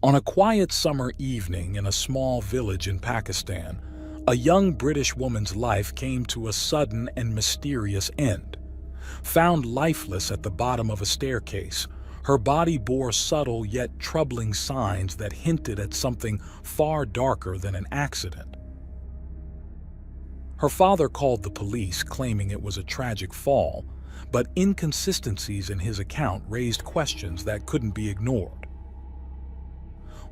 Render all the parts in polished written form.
On a quiet summer evening in a small village in Pakistan, a young British woman's life came to a sudden and mysterious end. Found lifeless at the bottom of a staircase, her body bore subtle yet troubling signs that hinted at something far darker than an accident. Her father called the police, claiming it was a tragic fall, but inconsistencies in his account raised questions that couldn't be ignored.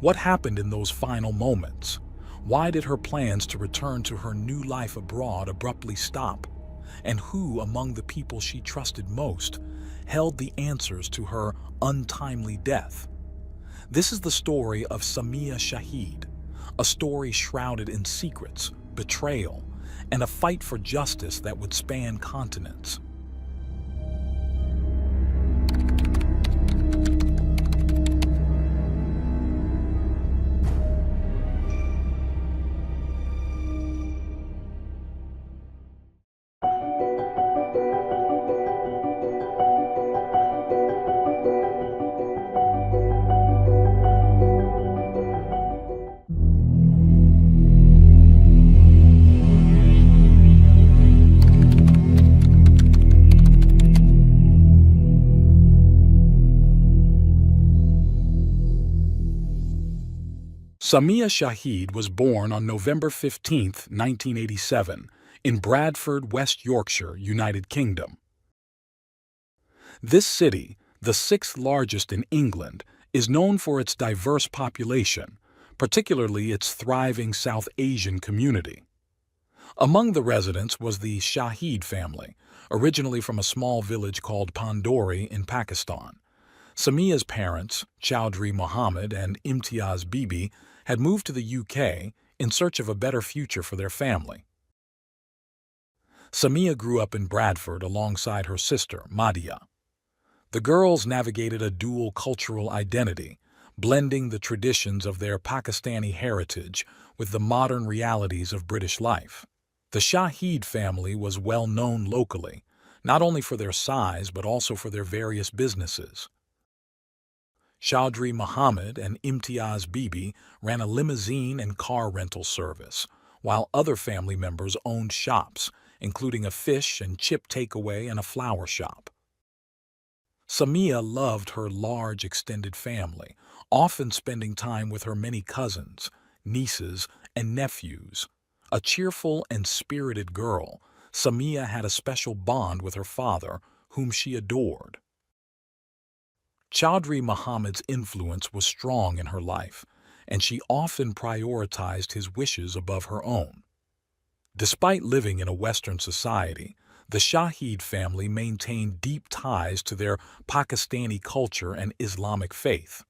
What happened in those final moments? Why did her plans to return to her new life abroad abruptly stop? And who among the people she trusted most held the answers to her untimely death? This is the story of Samia Shahid, a story shrouded in secrets, betrayal, and a fight for justice that would span continents. Samia Shahid was born on November 15, 1987, in Bradford, West Yorkshire, United Kingdom. This city, the sixth largest in England, is known for its diverse population, particularly its thriving South Asian community. Among the residents was the Shahid family, originally from a small village called Pandori in Pakistan. Samia's parents, Chowdhury Mohammed and Imtiaz Bibi, had moved to the UK in search of a better future for their family. Samia grew up in Bradford alongside her sister, Madia. The girls navigated a dual cultural identity, blending the traditions of their Pakistani heritage with the modern realities of British life. The Shahid family was well known locally, not only for their size but also for their various businesses. Chowdhury Mohammed and Imtiaz Bibi ran a limousine and car rental service, while other family members owned shops, including a fish and chip takeaway and a flower shop. Samia loved her large extended family, often spending time with her many cousins, nieces, and nephews. A cheerful and spirited girl, Samia had a special bond with her father, whom she adored. Chowdhury Mohammed's influence was strong in her life, and she often prioritized his wishes above her own. Despite living in a Western society, the Shahid family maintained deep ties to their Pakistani culture and Islamic faith.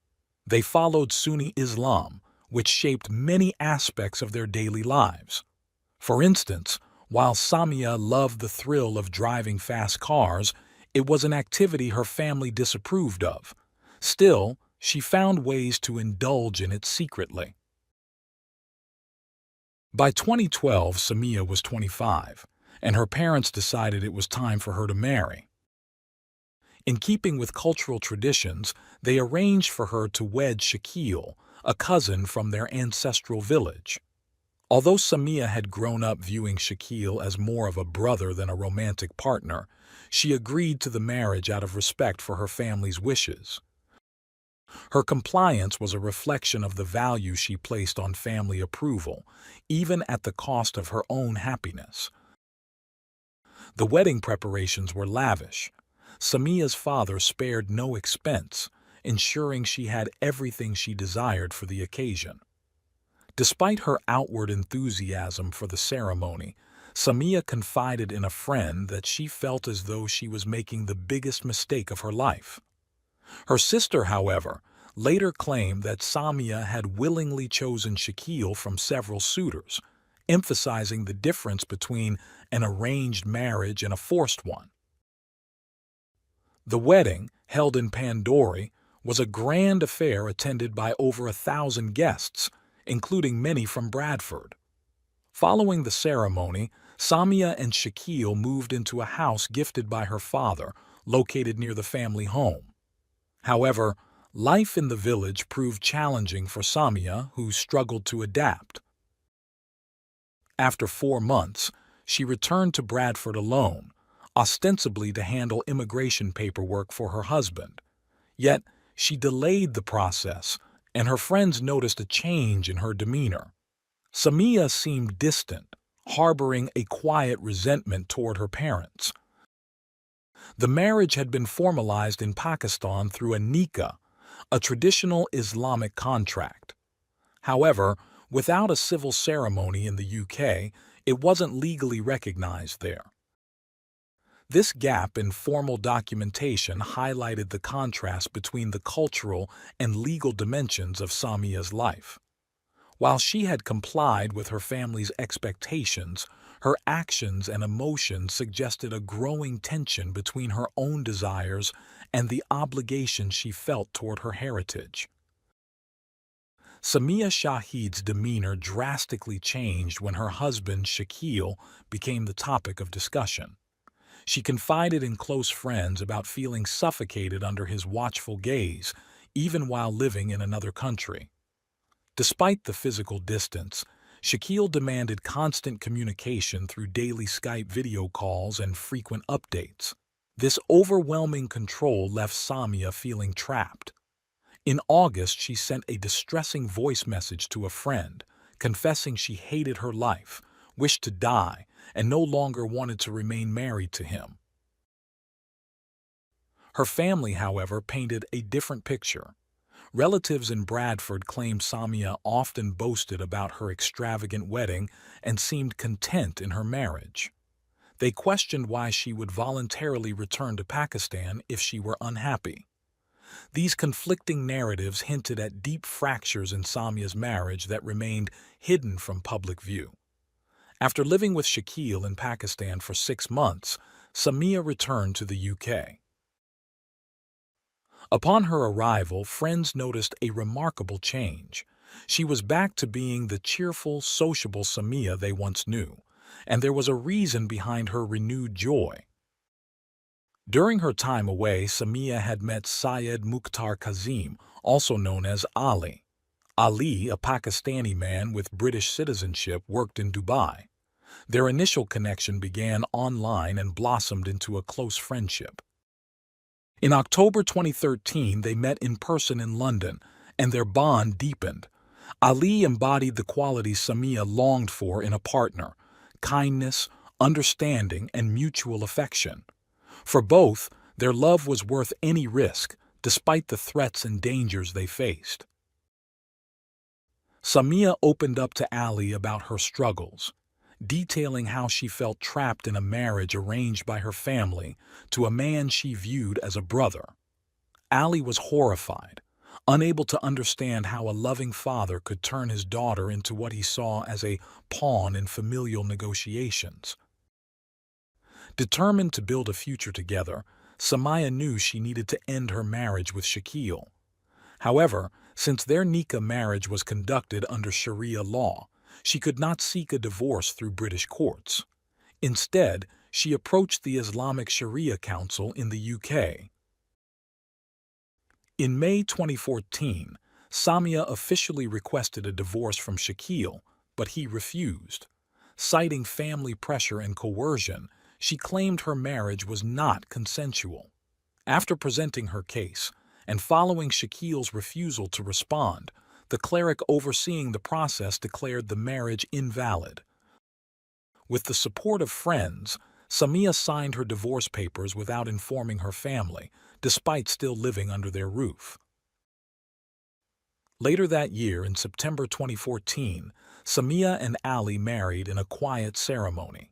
They followed Sunni Islam, which shaped many aspects of their daily lives. For instance, while Samia loved the thrill of driving fast cars, it was an activity her family disapproved of. Still, she found ways to indulge in it secretly. By 2012, Samia was 25, and her parents decided it was time for her to marry. In keeping with cultural traditions, they arranged for her to wed Shakil, a cousin from their ancestral village. Although Samia had grown up viewing Shakil as more of a brother than a romantic partner, she agreed to the marriage out of respect for her family's wishes. Her compliance was a reflection of the value she placed on family approval, even at the cost of her own happiness. The wedding preparations were lavish. Samia's father spared no expense, ensuring she had everything she desired for the occasion. Despite her outward enthusiasm for the ceremony, Samia confided in a friend that she felt as though she was making the biggest mistake of her life. Her sister, however, later claimed that Samia had willingly chosen Shakil from several suitors, emphasizing the difference between an arranged marriage and a forced one. The wedding, held in Pandori, was a grand affair attended by over 1,000 guests, including many from Bradford. Following the ceremony, Samia and Shakil moved into a house gifted by her father, located near the family home. However, Life in the village proved challenging for Samia, who struggled to adapt. After 4 months, she returned to Bradford alone, ostensibly to handle immigration paperwork for her husband. Yet, she delayed the process, and her friends noticed a change in her demeanor. Samia seemed distant, harboring a quiet resentment toward her parents. The marriage had been formalized in Pakistan through a nikah, a traditional Islamic contract. However, without a civil ceremony in the UK, it wasn't legally recognized there. This gap in formal documentation highlighted the contrast between the cultural and legal dimensions of Samia's life. While she had complied with her family's expectations, her actions and emotions suggested a growing tension between her own desires and the obligation she felt toward her heritage. Samia Shahid's demeanor drastically changed when her husband, Shakil, became the topic of discussion. She confided in close friends about feeling suffocated under his watchful gaze, even while living in another country. Despite the physical distance, Shakil demanded constant communication through daily Skype video calls and frequent updates. This overwhelming control left Samia feeling trapped. In August, she sent a distressing voice message to a friend, confessing she hated her life, wished to die, and no longer wanted to remain married to him. Her family, however, painted a different picture. Relatives in Bradford claimed Samia often boasted about her extravagant wedding and seemed content in her marriage. They questioned why she would voluntarily return to Pakistan if she were unhappy. These conflicting narratives hinted at deep fractures in Samia's marriage that remained hidden from public view. After living with Shakil in Pakistan for 6 months, Samia returned to the UK. Upon her arrival, friends noticed a remarkable change. She was back to being the cheerful, sociable Samia they once knew, and there was a reason behind her renewed joy. During her time away, Samia had met Syed Mukhtar Kazim, also known as Ali. Ali, a Pakistani man with British citizenship, worked in Dubai. Their initial connection began online and blossomed into a close friendship. In October 2013, they met in person in London, and their bond deepened. Ali embodied the qualities Samia longed for in a partner: kindness, understanding, and mutual affection. For both, their love was worth any risk, despite the threats and dangers they faced. Samia opened up to Ali about her struggles, detailing how she felt trapped in a marriage arranged by her family to a man she viewed as a brother. Ali was horrified, unable to understand how a loving father could turn his daughter into what he saw as a pawn in familial negotiations. Determined to build a future together, Samia knew she needed to end her marriage with Shakil. However, since their nikah marriage was conducted under Sharia law, she could not seek a divorce through British courts. Instead, she approached the Islamic Sharia Council in the UK. In May 2014, Samia officially requested a divorce from Shakil, but he refused. Citing family pressure and coercion, she claimed her marriage was not consensual. After presenting her case, and following Shakil's refusal to respond, the cleric overseeing the process declared the marriage invalid. With the support of friends, Samia signed her divorce papers without informing her family, despite still living under their roof. Later that year, in September 2014, Samia and Ali married in a quiet ceremony.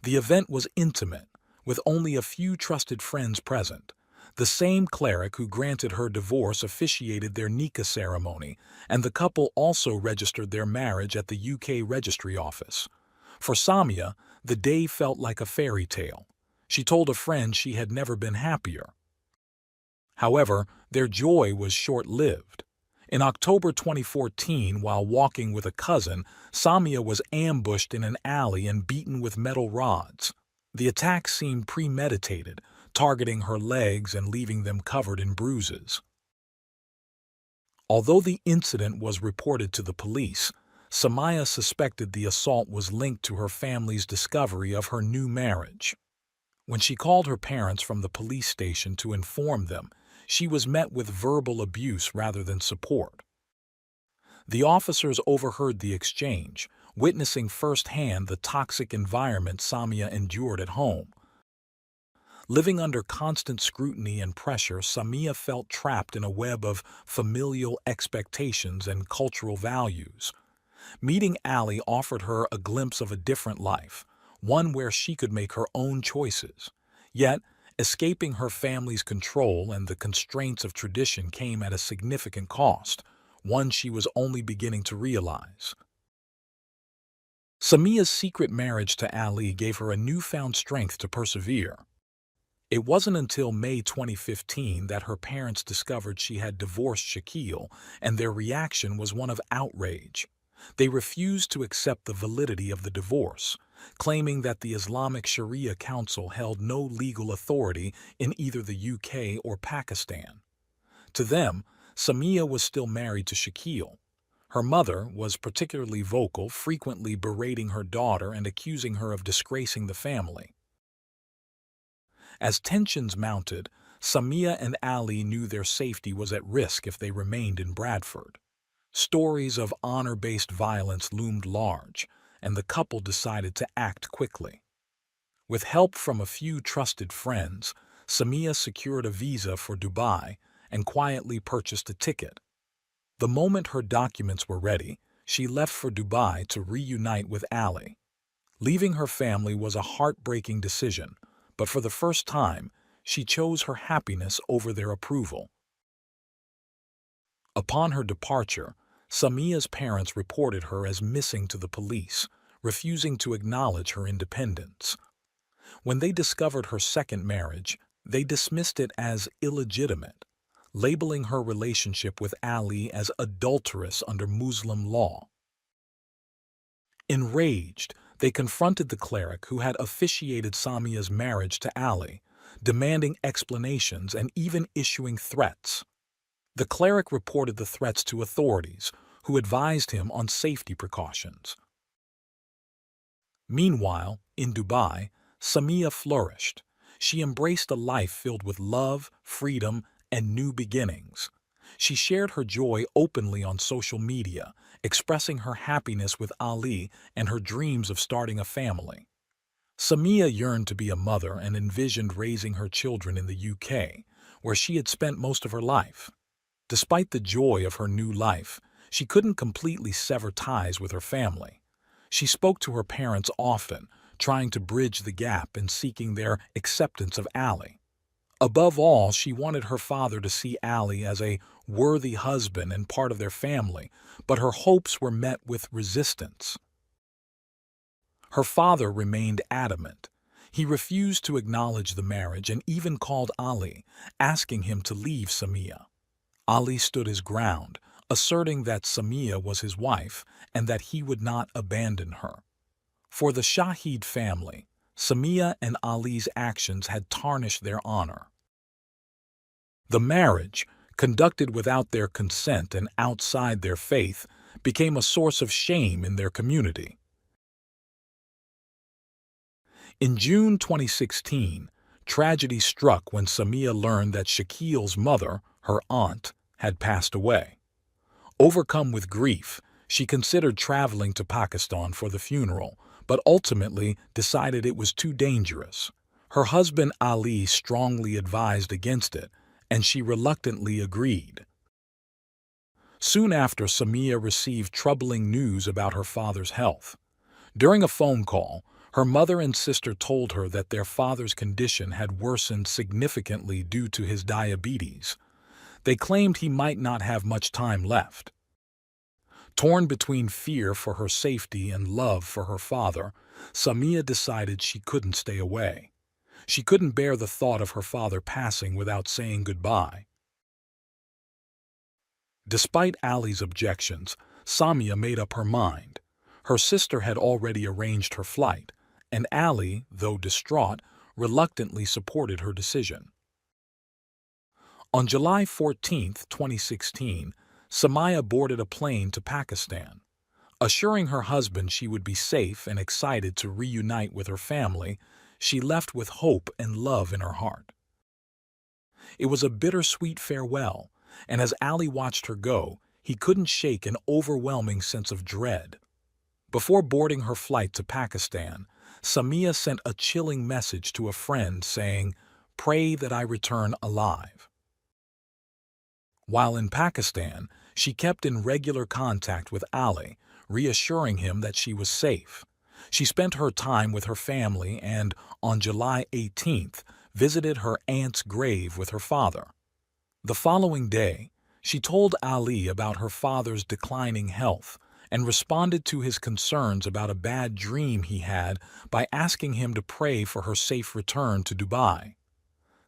The event was intimate, with only a few trusted friends present. The same cleric who granted her divorce officiated their nikah ceremony, and the couple also registered their marriage at the UK Registry Office. For Samia, the day felt like a fairy tale. She told a friend she had never been happier. However, their joy was short-lived. In October 2014, while walking with a cousin, Samia was ambushed in an alley and beaten with metal rods. The attack seemed premeditated, targeting her legs and leaving them covered in bruises. Although the incident was reported to the police, Samia suspected the assault was linked to her family's discovery of her new marriage. When she called her parents from the police station to inform them, she was met with verbal abuse rather than support. The officers overheard the exchange, witnessing firsthand the toxic environment Samia endured at home. Living under constant scrutiny and pressure, Samia felt trapped in a web of familial expectations and cultural values. Meeting Ali offered her a glimpse of a different life, one where she could make her own choices. Yet, escaping her family's control and the constraints of tradition came at a significant cost, one she was only beginning to realize. Samia's secret marriage to Ali gave her a newfound strength to persevere. It wasn't until May 2015 that her parents discovered she had divorced Shakil, and their reaction was one of outrage. They refused to accept the validity of the divorce, claiming that the Islamic Sharia Council held no legal authority in either the UK or Pakistan. To them, Samia was still married to Shakil. Her mother was particularly vocal, frequently berating her daughter and accusing her of disgracing the family. As tensions mounted, Samia and Ali knew their safety was at risk if they remained in Bradford. Stories of honor-based violence loomed large, and the couple decided to act quickly. With help from a few trusted friends, Samia secured a visa for Dubai and quietly purchased a ticket. The moment her documents were ready, she left for Dubai to reunite with Ali. Leaving her family was a heartbreaking decision, but for the first time, she chose her happiness over their approval. Upon her departure, Samia's parents reported her as missing to the police, refusing to acknowledge her independence. When they discovered her second marriage, they dismissed it as illegitimate, labeling her relationship with Ali as adulterous under Muslim law. Enraged, they confronted the cleric who had officiated Samia's marriage to Ali, demanding explanations and even issuing threats. The cleric reported the threats to authorities, who advised him on safety precautions. Meanwhile, in Dubai, Samia flourished. She embraced a life filled with love, freedom, and new beginnings. She shared her joy openly on social media, expressing her happiness with Ali and her dreams of starting a family. Samia yearned to be a mother and envisioned raising her children in the UK, where she had spent most of her life. Despite the joy of her new life, she couldn't completely sever ties with her family. She spoke to her parents often, trying to bridge the gap and seeking their acceptance of Ali. Above all, she wanted her father to see Ali as a worthy husband and part of their family, but her hopes were met with resistance. Her father remained adamant. He refused to acknowledge the marriage and even called Ali, asking him to leave Samia. Ali stood his ground, asserting that Samia was his wife and that he would not abandon her. For the Shahid family, Samia and Ali's actions had tarnished their honor. The marriage, conducted without their consent and outside their faith, became a source of shame in their community. In June 2016, tragedy struck when Samia learned that Shakil's mother, her aunt, had passed away. Overcome with grief, she considered traveling to Pakistan for the funeral, but ultimately decided it was too dangerous. Her husband Ali strongly advised against it, and she reluctantly agreed. Soon after, Samia received troubling news about her father's health. During a phone call, her mother and sister told her that their father's condition had worsened significantly due to his diabetes. They claimed he might not have much time left. Torn between fear for her safety and love for her father, Samia decided she couldn't stay away. She couldn't bear the thought of her father passing without saying goodbye. Despite Ali's objections, Samia made up her mind. Her sister had already arranged her flight, and Ali, though distraught, reluctantly supported her decision. On July 14, 2016, Samia boarded a plane to Pakistan. Assuring her husband she would be safe and excited to reunite with her family, she left with hope and love in her heart. It was a bittersweet farewell, and as Ali watched her go, he couldn't shake an overwhelming sense of dread. Before boarding her flight to Pakistan, Samia sent a chilling message to a friend saying, "Pray that I return alive." While in Pakistan, she kept in regular contact with Ali, reassuring him that she was safe. She spent her time with her family and, on July 18th, visited her aunt's grave with her father. The following day, she told Ali about her father's declining health and responded to his concerns about a bad dream he had by asking him to pray for her safe return to Dubai.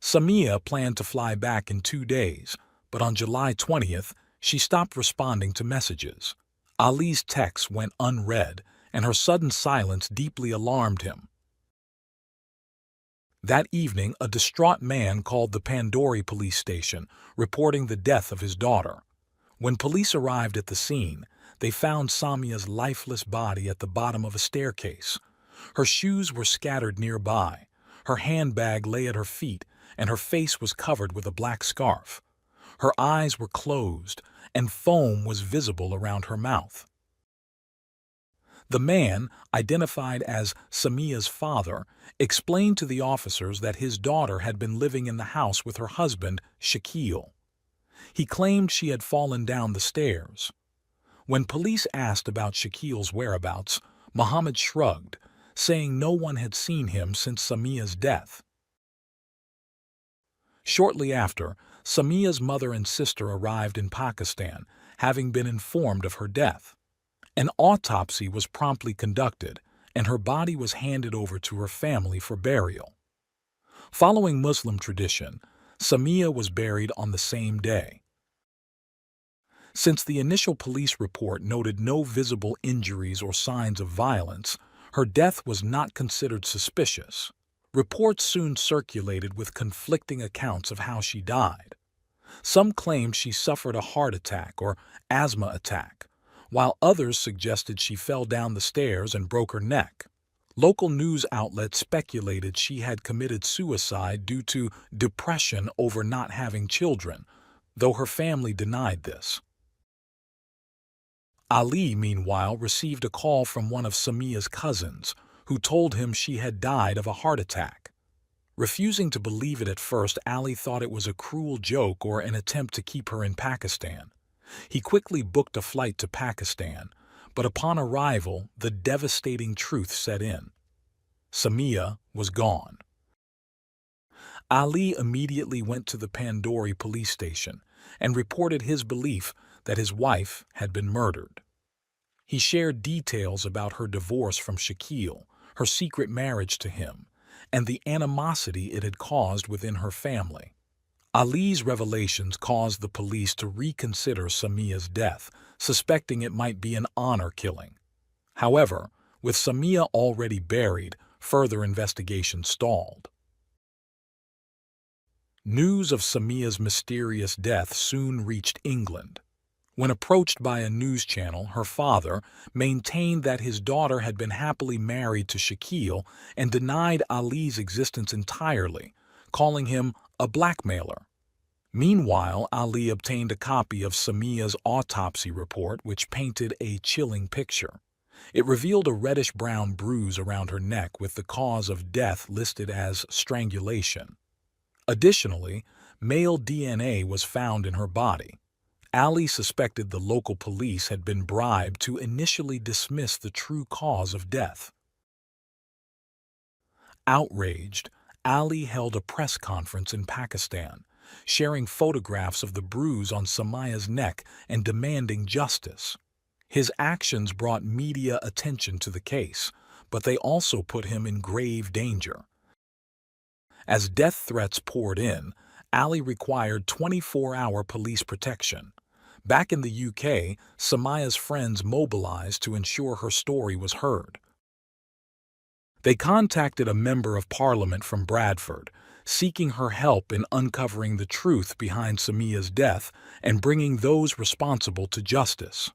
Samia planned to fly back in 2 days, but on July 20th, she stopped responding to messages. Ali's texts went unread, and her sudden silence deeply alarmed him. That evening, a distraught man called the Pandori police station, reporting the death of his daughter. When police arrived at the scene, they found Samia's lifeless body at the bottom of a staircase. Her shoes were scattered nearby, her handbag lay at her feet, and her face was covered with a black scarf. Her eyes were closed, and foam was visible around her mouth. The man, identified as Samia's father, explained to the officers that his daughter had been living in the house with her husband, Shakil. He claimed she had fallen down the stairs. When police asked about Shakil's whereabouts, Muhammad shrugged, saying no one had seen him since Samia's death. Shortly after, Samia's mother and sister arrived in Pakistan, having been informed of her death. An autopsy was promptly conducted, and her body was handed over to her family for burial. Following Muslim tradition, Samia was buried on the same day. Since the initial police report noted no visible injuries or signs of violence, her death was not considered suspicious. Reports soon circulated with conflicting accounts of how she died. Some claimed she suffered a heart attack or asthma attack, while others suggested she fell down the stairs and broke her neck. Local news outlets speculated she had committed suicide due to depression over not having children, though her family denied this. Ali, meanwhile, received a call from one of Samia's cousins, who told him she had died of a heart attack. Refusing to believe it at first, Ali thought it was a cruel joke or an attempt to keep her in Pakistan. He quickly booked a flight to Pakistan, but upon arrival, the devastating truth set in. Samia was gone. Ali immediately went to the Pandori police station and reported his belief that his wife had been murdered. He shared details about her divorce from Shakil, her secret marriage to him, and the animosity it had caused within her family. Ali's revelations caused the police to reconsider Samia's death, suspecting it might be an honor killing. However, with Samia already buried, further investigation stalled. News of Samia's mysterious death soon reached England. When approached by a news channel, her father maintained that his daughter had been happily married to Shakil and denied Ali's existence entirely, calling him a blackmailer. Meanwhile, Ali obtained a copy of Samia's autopsy report, which painted a chilling picture. It revealed a reddish-brown bruise around her neck with the cause of death listed as strangulation. Additionally, male DNA was found in her body. Ali suspected the local police had been bribed to initially dismiss the true cause of death. Outraged, Ali held a press conference in Pakistan, sharing photographs of the bruise on Samia's neck and demanding justice. His actions brought media attention to the case, but they also put him in grave danger. As death threats poured in, Ali required 24-hour police protection. Back in the UK, Samia's friends mobilized to ensure her story was heard. They contacted a member of parliament from Bradford, seeking her help in uncovering the truth behind Samia's death and bringing those responsible to justice.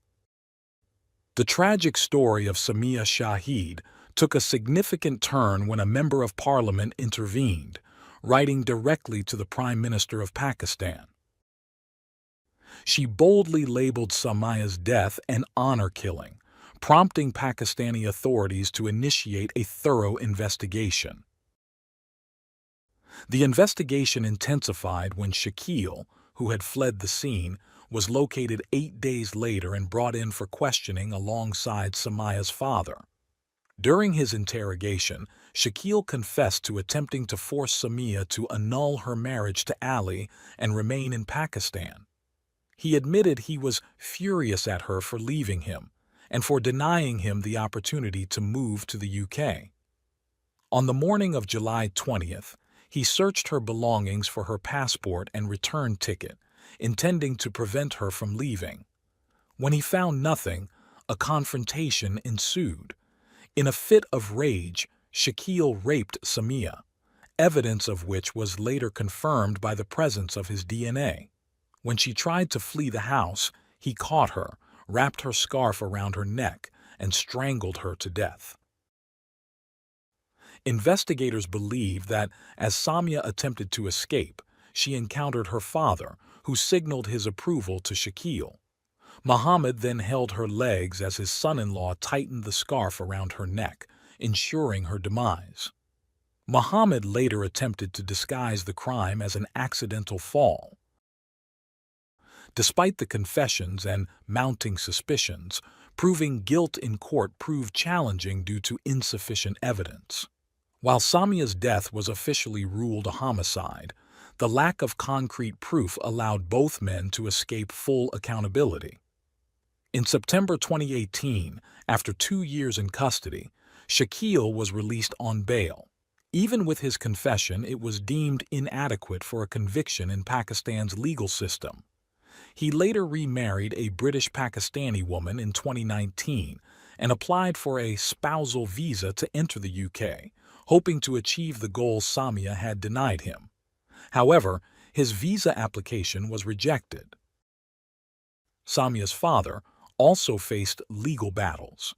The tragic story of Samia Shahid took a significant turn when a member of parliament intervened, writing directly to the Prime Minister of Pakistan. She boldly labeled Samia's death an honor killing, prompting Pakistani authorities to initiate a thorough investigation. The investigation intensified when Shakil, who had fled the scene, was located 8 days later and brought in for questioning alongside Samia's father. During his interrogation, Shakil confessed to attempting to force Samia to annul her marriage to Ali and remain in Pakistan. He admitted he was furious at her for leaving him and for denying him the opportunity to move to the UK. On the morning of July 20th, he searched her belongings for her passport and return ticket, intending to prevent her from leaving. When he found nothing, a confrontation ensued. In a fit of rage, Shakil raped Samia, evidence of which was later confirmed by the presence of his DNA. When she tried to flee the house, he caught her, wrapped her scarf around her neck, and strangled her to death. Investigators believe that as Samia attempted to escape, she encountered her father, who signaled his approval to Shakil. Muhammad then held her legs as his son-in-law tightened the scarf around her neck, ensuring her demise. Muhammad later attempted to disguise the crime as an accidental fall. Despite the confessions and mounting suspicions, proving guilt in court proved challenging due to insufficient evidence. While Samia's death was officially ruled a homicide, the lack of concrete proof allowed both men to escape full accountability. In September 2018, after 2 years in custody, Shakil was released on bail. Even with his confession, it was deemed inadequate for a conviction in Pakistan's legal system. He later remarried a British Pakistani woman in 2019 and applied for a spousal visa to enter the UK, hoping to achieve the goal Samia had denied him. However, his visa application was rejected. Samia's father also faced legal battles.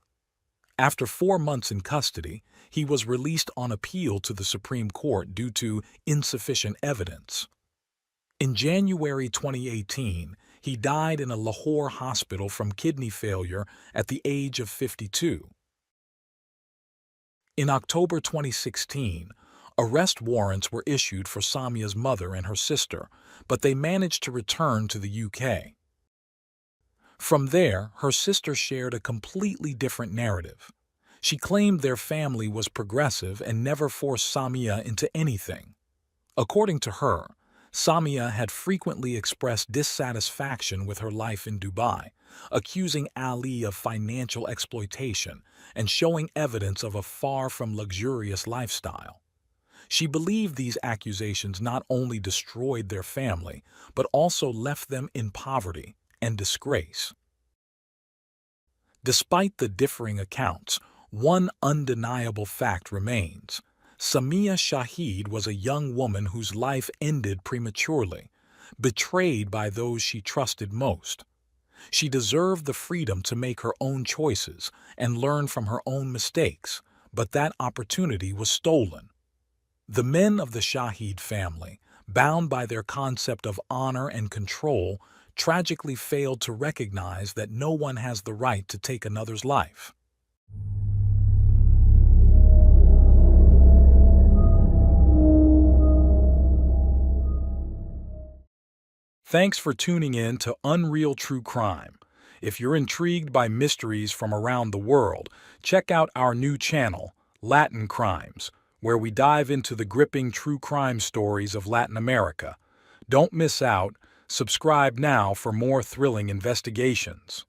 After 4 months in custody, he was released on appeal to the Supreme Court due to insufficient evidence. In January 2018, he died in a Lahore hospital from kidney failure at the age of 52. In October 2016, arrest warrants were issued for Samia's mother and her sister, but they managed to return to the UK. From there, her sister shared a completely different narrative. She claimed their family was progressive and never forced Samia into anything. According to her, Samia had frequently expressed dissatisfaction with her life in Dubai, accusing Ali of financial exploitation and showing evidence of a far from luxurious lifestyle. She believed these accusations not only destroyed their family, but also left them in poverty and disgrace. Despite the differing accounts, one undeniable fact remains. Samia Shahid was a young woman whose life ended prematurely, betrayed by those she trusted most. She deserved the freedom to make her own choices and learn from her own mistakes, but that opportunity was stolen. The men of the Shahid family, bound by their concept of honor and control, tragically failed to recognize that no one has the right to take another's life. Thanks for tuning in to Unreal True Crime. If you're intrigued by mysteries from around the world, check out our new channel, Latin Crimes, where we dive into the gripping true crime stories of Latin America. Don't miss out. Subscribe now for more thrilling investigations.